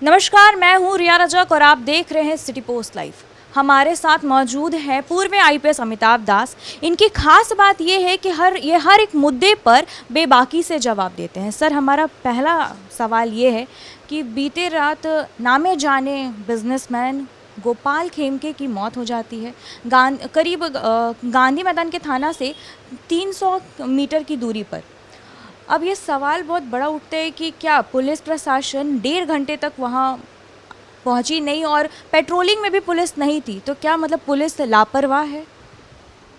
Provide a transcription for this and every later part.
नमस्कार, मैं हूँ रिया रजक और आप देख रहे हैं सिटी पोस्ट लाइव। हमारे साथ मौजूद है पूर्व आईपीएस अमिताभ दास। इनकी खास बात यह है कि हर एक मुद्दे पर बेबाकी से जवाब देते हैं। सर, हमारा पहला सवाल ये है कि बीते रात नामे जाने बिजनेसमैन गोपाल खेमके की मौत हो जाती है करीब गांधी मैदान के थाना से 300 मीटर की दूरी पर। अब ये सवाल बहुत बड़ा उठता है कि क्या पुलिस प्रशासन 1.5 घंटे तक वहाँ पहुँची नहीं और पेट्रोलिंग में भी पुलिस नहीं थी, तो क्या मतलब पुलिस लापरवाह है?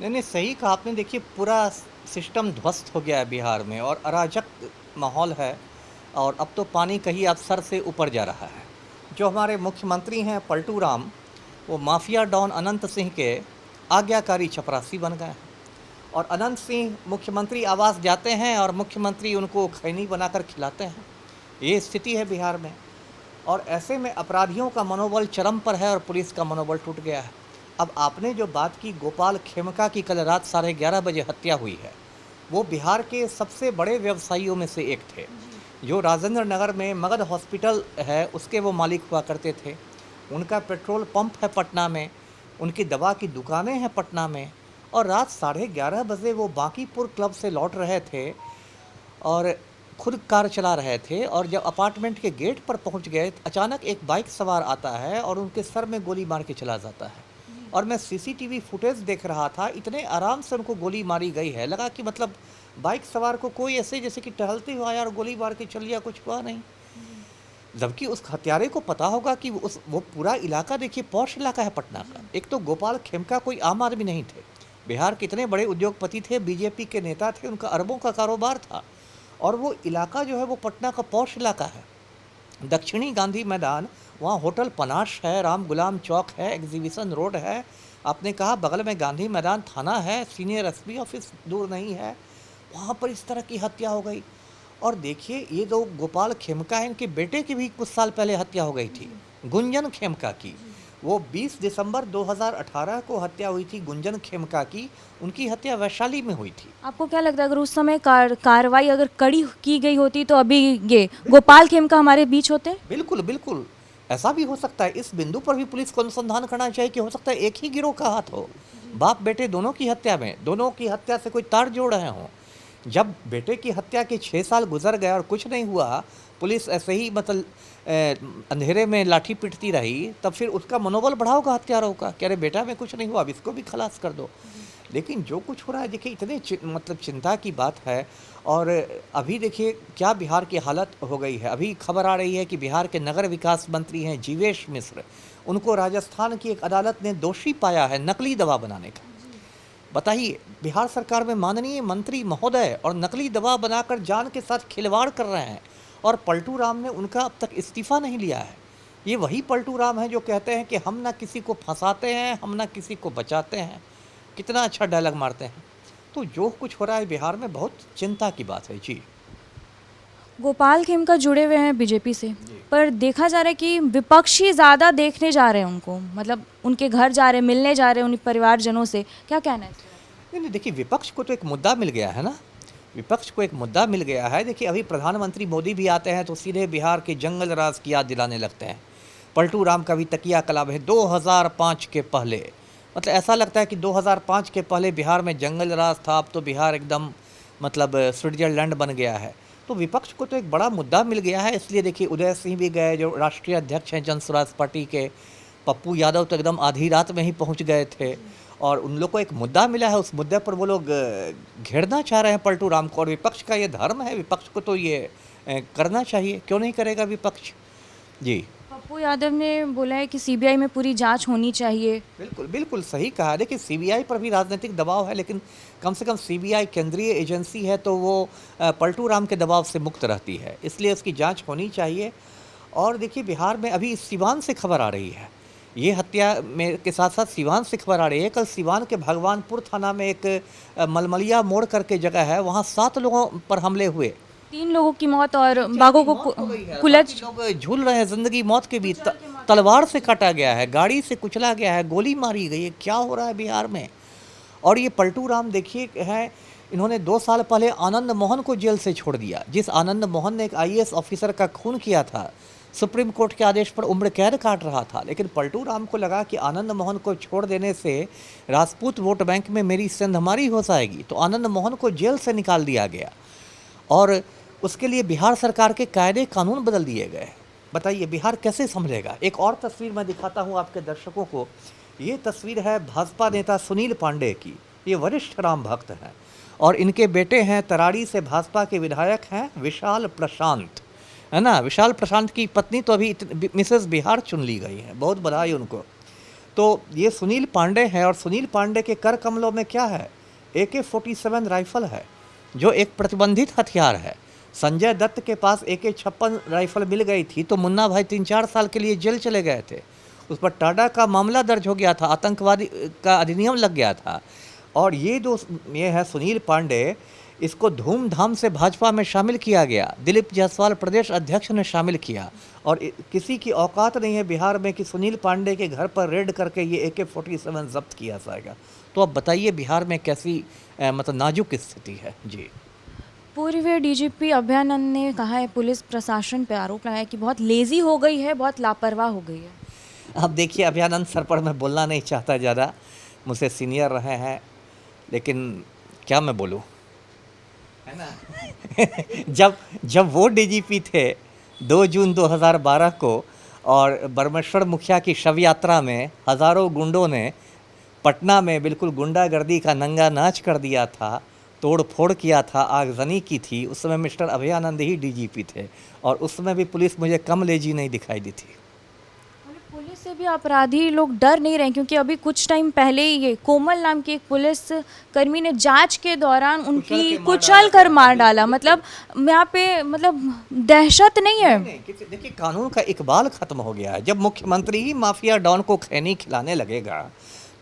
नहीं, सही कहा आपने। देखिए, पूरा सिस्टम ध्वस्त हो गया है बिहार में और अराजक माहौल है। और अब तो पानी कहीं अब सर से ऊपर जा रहा है। जो हमारे मुख्यमंत्री हैं पलटू राम, वो माफिया डॉन अनंत सिंह के आज्ञाकारी चपरासी बन गए हैं। और अनंत सिंह मुख्यमंत्री आवास जाते हैं और मुख्यमंत्री उनको खैनी बनाकर खिलाते हैं। ये स्थिति है बिहार में। और ऐसे में अपराधियों का मनोबल चरम पर है और पुलिस का मनोबल टूट गया है। अब आपने जो बात की गोपाल खेमका की, कल रात 11:30 बजे हत्या हुई है। वो बिहार के सबसे बड़े व्यवसायियों में से एक थे, जो राजेंद्र नगर में मगध हॉस्पिटल है उसके वो मालिक हुआ करते थे। उनका पेट्रोल पंप है पटना में, उनकी दवा की दुकानें हैं पटना में। और रात 11:30 बजे वो बांकीपुर क्लब से लौट रहे थे और खुद कार चला रहे थे। और जब अपार्टमेंट के गेट पर पहुंच गए, अचानक एक बाइक सवार आता है और उनके सर में गोली मार के चला जाता है। और मैं सीसीटीवी फुटेज देख रहा था, इतने आराम से उनको गोली मारी गई है, लगा कि मतलब बाइक सवार को कोई ऐसे जैसे कि टहलते हुए आया और गोली मार के चल लिया, कुछ हुआ नहीं। जबकि उस हत्यारे को पता होगा कि वो पूरा इलाका, देखिए पॉश इलाका है पटना का। एक तो गोपाल खेमका कोई आम आदमी नहीं थे, बिहार के इतने बड़े उद्योगपति थे, बीजेपी के नेता थे, उनका अरबों का कारोबार था। और वो इलाका जो है वो पटना का पॉश इलाका है। दक्षिणी गांधी मैदान, वहाँ होटल पनाश है, राम गुलाम चौक है, एग्जीबिशन रोड है। आपने कहा बगल में गांधी मैदान थाना है, सीनियर एसपी ऑफिस दूर नहीं है। वहाँ पर इस तरह की हत्या हो गई। और देखिए, ये जो गोपाल खेमका है, इनके बेटे की भी कुछ साल पहले हत्या हो गई थी, गुंजन खेमका की। वो 20 दिसंबर 2018 को हत्या हुई थी गुंजन खेमका की। उनकी हत्या वैशाली में हुई थी। आपको क्या लगता है अगर उस समय कार्रवाई अगर कड़ी की गई होती तो अभी ये गोपाल खेमका हमारे बीच होते? बिल्कुल बिल्कुल, ऐसा भी हो सकता है। इस बिंदु पर भी पुलिस को अनुसंधान करना चाहिए कि हो सकता है एक ही गिरोह का हाथ हो, बाप बेटे दोनों की हत्या में, दोनों की हत्या से कोई तार जोड़ रहे हों। जब बेटे की हत्या के 6 साल गुजर गए और कुछ नहीं हुआ, पुलिस ऐसे ही मतलब अंधेरे में लाठी पीटती रही, तब फिर उसका मनोबल बढ़ा होगा हत्यारों का कि अरे बेटा में कुछ नहीं हुआ, अब इसको भी खलास कर दो। लेकिन जो कुछ हो रहा है, देखिए इतने मतलब चिंता की बात है। और अभी देखिए क्या बिहार की हालत हो गई है। अभी खबर आ रही है कि बिहार के नगर विकास मंत्री हैं जीवेश मिश्र, उनको राजस्थान की एक अदालत ने दोषी पाया है नकली दवा बनाने का। बताइए, बिहार सरकार में माननीय मंत्री महोदय और नकली दवा बनाकर जान के साथ खिलवाड़ कर रहे हैं। और पलटू राम ने उनका अब तक इस्तीफा नहीं लिया है। ये वही पलटू राम है जो कहते हैं कि हम ना किसी को फंसाते हैं, हम ना किसी को बचाते हैं। कितना अच्छा डायलॉग मारते हैं। तो जो कुछ हो रहा है बिहार में, बहुत चिंता की बात है जी। गोपाल खेमका जुड़े हुए हैं बीजेपी से, जी। पर देखा जा रहा है कि विपक्षी ज़्यादा देखने जा रहे हैं उनको, मतलब उनके घर जा रहे हैं, मिलने जा रहे हैं उन परिवारजनों से। क्या कहना है? नहीं नहीं, देखिए विपक्ष को तो एक मुद्दा मिल गया है ना। विपक्ष को एक मुद्दा मिल गया है। देखिए, अभी प्रधानमंत्री मोदी भी आते हैं तो सीधे बिहार के जंगल राज की याद दिलाने लगते हैं। पलटू राम का भी तकिया कलाम है 2005 के पहले। मतलब ऐसा लगता है कि 2005 के पहले बिहार में जंगल राज था, अब तो बिहार एकदम मतलब स्विट्जरलैंड बन गया है। तो विपक्ष को तो एक बड़ा मुद्दा मिल गया है। इसलिए देखिए उदय सिंह भी गए, जो राष्ट्रीय अध्यक्ष हैं जन स्वराज पार्टी के। पप्पू यादव तो एकदम आधी रात में ही पहुंच गए थे। और उन लोग को एक मुद्दा मिला है, उस मुद्दे पर वो लोग घेरना चाह रहे हैं पलटू राम को। और विपक्ष का ये धर्म है, विपक्ष को तो ये करना चाहिए। क्यों नहीं करेगा विपक्ष जी। पप्पू यादव ने बोला है कि सीबीआई में पूरी जांच होनी चाहिए। बिल्कुल बिल्कुल सही कहा। देखिए, सीबीआई पर भी राजनीतिक दबाव है, लेकिन कम से कम सीबीआई केंद्रीय एजेंसी है, तो वो पलटू राम के दबाव से मुक्त रहती है, इसलिए उसकी जांच होनी चाहिए। और देखिए, बिहार में अभी सिवान से खबर आ रही है, ये हत्या में के साथ साथ सिवान से खबर आ रही है। कल सिवान के भगवानपुर थाना में एक मलमलिया मोड़ करके जगह है, वहाँ 7 लोगों पर हमले हुए। 3 लोगों की मौत और बागों को कुलच लोग झूल रहे हैं जिंदगी मौत के बीच। तलवार से काटा गया है, गाड़ी से कुचला गया है, गोली मारी गई है। क्या हो रहा है बिहार में? और ये पलटू राम देखिए है, इन्होंने 2 साल पहले आनंद मोहन को जेल से छोड़ दिया। जिस आनंद मोहन ने एक आईएएस ऑफिसर का खून किया था, सुप्रीम कोर्ट के आदेश पर उम्र कैद काट रहा था, लेकिन पलटू राम को लगा कि आनंद मोहन को छोड़ देने से राजपूत वोट बैंक में मेरी सेंधमारी हो जाएगी, तो आनंद मोहन को जेल से निकाल दिया गया और उसके लिए बिहार सरकार के कायदे कानून बदल दिए गए। बताइए बिहार कैसे संभलेगा। एक और तस्वीर मैं दिखाता हूँ आपके दर्शकों को। ये तस्वीर है भाजपा नेता सुनील पांडे की। ये वरिष्ठ राम भक्त हैं और इनके बेटे हैं तराड़ी से भाजपा के विधायक हैं विशाल प्रशांत, है ना। विशाल प्रशांत की पत्नी तो अभी मिसेस बिहार चुन ली गई है, बहुत बधाई उनको। तो ये सुनील पांडे हैं और सुनील पांडे के कर कमलों में क्या है, AK-47 राइफल है जो एक प्रतिबंधित हथियार है। संजय दत्त के पास AK-56 राइफल मिल गई थी तो मुन्ना भाई 3-4 साल के लिए जेल चले गए थे। उस पर टाडा का मामला दर्ज हो गया था, आतंकवादी का अधिनियम लग गया था। और ये है सुनील पांडे, इसको धूमधाम से भाजपा में शामिल किया गया। दिलीप जायसवाल प्रदेश अध्यक्ष ने शामिल किया और किसी की औकात नहीं है बिहार में कि सुनील पांडे के घर पर रेड करके ये AK-47 जब्त किया जाएगा। तो अब बताइए बिहार में कैसी मतलब नाजुक स्थिति है। जी, पूर्व DGP अभयानंद ने कहा है, पुलिस प्रशासन पर आरोप लगाया कि बहुत लेजी हो गई है, बहुत लापरवाह हो गई है। अब देखिए अभयानंद सर पर मैं बोलना नहीं चाहता ज़्यादा, मुझसे सीनियर रहे हैं, लेकिन क्या मैं बोलूँ, है ना। जब वो DGP थे 2 जून 2012 को और बरमेश्वर मुखिया की शव यात्रा में हज़ारों गुंडों ने पटना में बिल्कुल गुंडागर्दी का नंगा नाच कर दिया था, तोड़ फोड़ किया था, आगजनी की थी, उस समय मिस्टर अभयानंद ही DGP थे और उस समय भी पुलिस मुझे कम लेजी नहीं दिखाई दी थी। पुलिस से भी अपराधी लोग डर नहीं रहे, क्योंकि अभी कुछ टाइम पहले ही ये कोमल नाम की एक पुलिस कर्मी ने जांच के दौरान उनकी कुचल कर मार डाला। मतलब यहाँ पे मतलब दहशत नहीं है। देखिए कानून का इकबाल खत्म हो गया है। जब मुख्यमंत्री ही माफिया डॉन को खैनी खिलाने लगेगा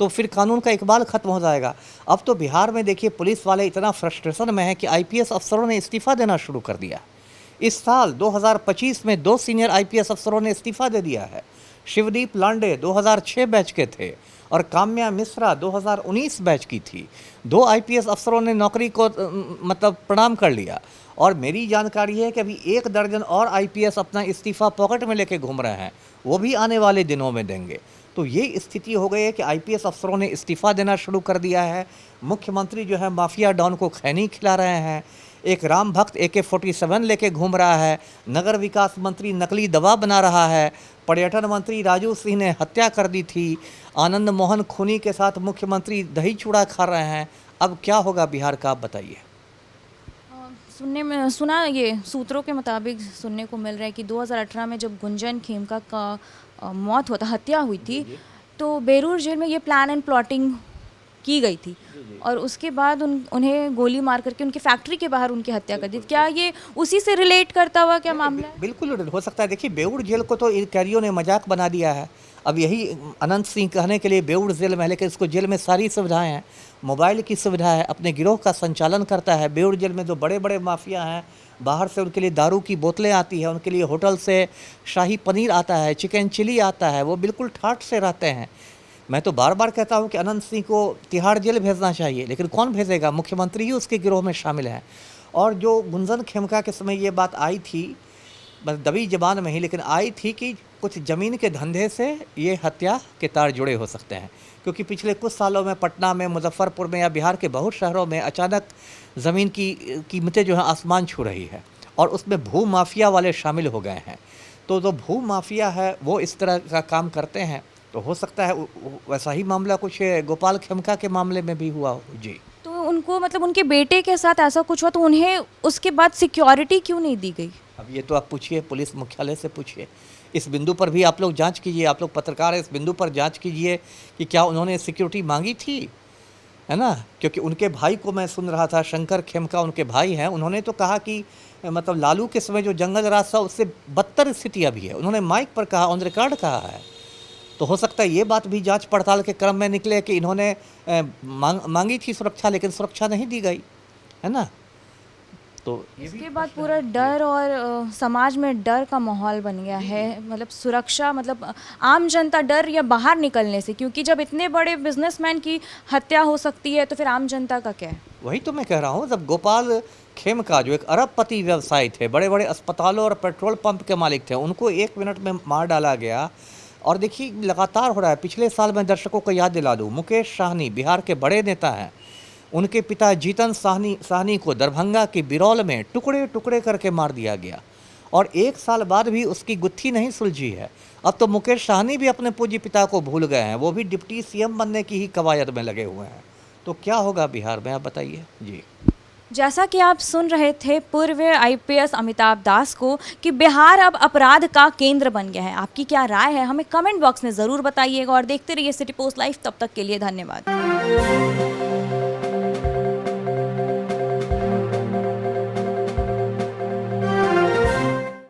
तो फिर कानून का इकबाल खत्म हो जाएगा। अब तो बिहार में देखिए पुलिस वाले इतना फ्रस्ट्रेशन में है कि IPS अफसरों ने इस्तीफा देना शुरू कर दिया। इस साल 2025 में 2 सीनियर IPS अफसरों ने इस्तीफा दे दिया है। शिवदीप लांडे 2006 बैच के थे और काम्या मिश्रा 2019 बैच की थी। 2 IPS अफसरों ने नौकरी को मतलब प्रणाम कर लिया और मेरी जानकारी है कि अभी 1 दर्जन और IPS अपना इस्तीफा पॉकेट में लेके घूम रहे हैं, वो भी आने वाले दिनों में देंगे। तो ये स्थिति हो गई है कि IPS अफसरों ने इस्तीफा देना शुरू कर दिया है। मुख्यमंत्री जो है माफिया डॉन को खैनी खिला रहे हैं। एक राम भक्त AK-47 लेके घूम रहा है। नगर विकास मंत्री नकली दवा बना रहा है। पर्यटन मंत्री राजू सिंह ने हत्या कर दी थी। आनंद मोहन खूनी के साथ मुख्यमंत्री दही चूड़ा खा रहे हैं। अब क्या होगा बिहार का, आप बताइए। सुना ये सूत्रों के मुताबिक सुनने को मिल रहा है कि 2018 में जब गुंजन खेमका का मौत होता हत्या हुई थी तो बेरूर जेल में ये प्लान एंड प्लॉटिंग की गई थी और उसके बाद उन्हें गोली मार करके उनकी फैक्ट्री के बाहर उनकी हत्या कर दी। क्या ये उसी से रिलेट करता हुआ क्या मामला है? बिल्कुल हो सकता है। देखिए बेऊर जेल को तो कैदियों ने मजाक बना दिया है। अब यही अनंत सिंह कहने के लिए बेऊर जेल में है, लेकिन इसको जेल में सारी सुविधाएं हैं। मोबाइल की सुविधा है, अपने गिरोह का संचालन करता है। बेऊर जेल में जो बड़े बड़े माफिया हैं बाहर से उनके लिए दारू की बोतलें आती है, उनके लिए होटल से शाही पनीर आता है, चिकन चिली आता है, वो बिल्कुल ठाठ से रहते हैं। मैं तो बार बार कहता हूँ कि अनंत सिंह को तिहाड़ जेल भेजना चाहिए, लेकिन कौन भेजेगा? मुख्यमंत्री ही उसके गिरोह में शामिल हैं। और जो गुंजन खेमका के समय ये बात आई थी, बस दबी जबान में ही लेकिन आई थी कि कुछ ज़मीन के धंधे से ये हत्या के तार जुड़े हो सकते हैं, क्योंकि पिछले कुछ सालों में पटना में, मुजफ्फरपुर में या बिहार के बहुत शहरों में अचानक ज़मीन की कीमतें जो है आसमान छू रही है और उसमें भू माफिया वाले शामिल हो गए हैं। तो जो भू माफिया है वो इस तरह का काम करते हैं, तो हो सकता है वैसा ही मामला कुछ गोपाल खेमका के मामले में भी हुआ हो। जी, तो उनको मतलब उनके बेटे के साथ ऐसा कुछ हुआ तो उन्हें उसके बाद सिक्योरिटी क्यों नहीं दी गई? अब ये तो आप पूछिए, पुलिस मुख्यालय से पूछिए। इस बिंदु पर भी आप लोग जांच कीजिए, आप लोग पत्रकार हैं, इस बिंदु पर जांच कीजिए कि क्या उन्होंने सिक्योरिटी मांगी थी, है ना। क्योंकि उनके भाई को मैं सुन रहा था, शंकर खेमका उनके भाई हैं, उन्होंने तो कहा कि मतलब लालू के समय जो जंगल राज था उससे बदतर स्थिति अभी है। उन्होंने माइक पर कहा, ऑन रिकॉर्ड कहा है। तो हो सकता है ये बात भी जांच पड़ताल के क्रम में निकले कि इन्होंने मांगी थी सुरक्षा, लेकिन सुरक्षा नहीं दी गई, है ना। तो ये भी इसके बाद पूरा डर और समाज में डर का माहौल बन गया है, मतलब सुरक्षा, मतलब आम जनता डर या बाहर निकलने से, क्योंकि जब इतने बड़े बिजनेसमैन की हत्या हो सकती है तो फिर आम जनता का क्या है। वही तो मैं कह रहा हूँ, जब गोपाल खेमका जो एक अरबपति व्यवसायी थे, बड़े बड़े अस्पतालों और पेट्रोल पंप के मालिक थे, उनको 1 मिनट में मार डाला गया। और देखिए लगातार हो रहा है। पिछले साल मैं दर्शकों को याद दिला दूँ, मुकेश साहनी बिहार के बड़े नेता हैं, उनके पिता जीतन साहनी को दरभंगा की बिरौल में टुकड़े टुकड़े करके मार दिया गया और 1 साल बाद भी उसकी गुत्थी नहीं सुलझी है। अब तो मुकेश साहनी भी अपने पूज्य पिता को भूल गए हैं, वो भी डिप्टी सीएम बनने की ही कवायद में लगे हुए हैं। तो क्या होगा बिहार में, आप बताइए जी। जैसा कि आप सुन रहे थे पूर्व आईपीएस अमिताभ दास को कि बिहार अब अपराध का केंद्र बन गया है। आपकी क्या राय है, हमें कमेंट बॉक्स में ज़रूर बताइएगा और देखते रहिए सिटी पोस्ट लाइव। तब तक के लिए धन्यवाद।